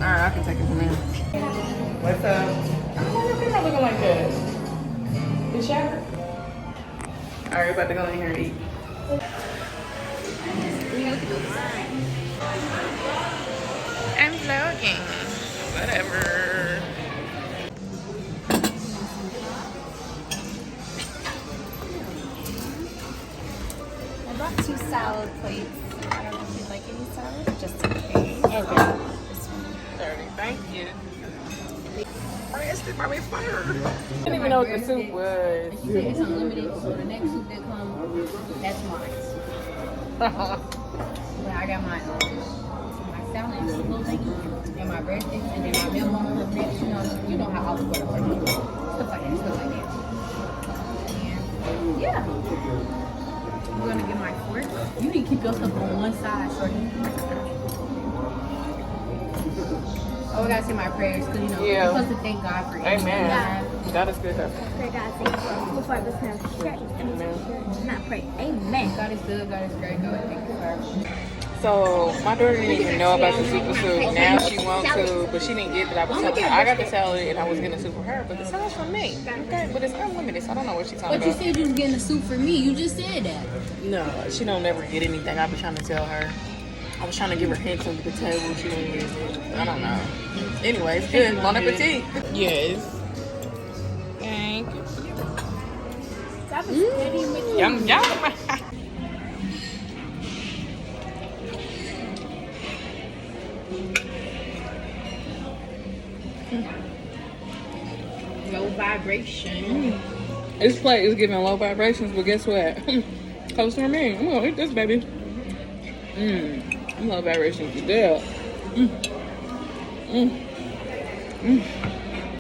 Alright, I can take it from there. What's up? Oh, you're not looking like that. It's shattered. Alright, we're about to go in here and eat. I'm vlogging. Whatever. I brought 2 salad plates. I don't know if you'd like any salad, just in case. Okay. This one. 30. Thank you. I asked it by me first. I didn't even know what the soup was. She said it's unlimited, so the next soup that comes, that's mine. But I got my salad and little thing, and my breadsticks, and then my milk comes next. You know how olive oil works. Stuff like that. And yeah. I'm gonna get my fork. You need to keep your stuff on one side, shorty. Oh, I gotta say my prayers, because Yeah. you're supposed to thank God for Amen. everything. God is good. Pray God thank you before I listen to church. Amen. Not pray. Amen. God is good, God is great, God thank you for So my daughter didn't even know about the super soup. Now she wants to, but she didn't get that. I was telling her I got the salad and I was getting the soup for her, but the salad's for me. Okay, but it's unlimited, so I don't know what she's talking But you about. said you was getting the soup for me. You just said that. No, she don't never get anything. I've been trying to tell her. I was trying to give her hints under the table. She didn't get it. I don't know. Anyways, good. Bon appetit. Yes. Thank you. That was steady with Yum yum. Low vibration. This plate is giving low vibrations, but guess what? Close to me. I'm gonna eat this, baby. Low vibrations is good.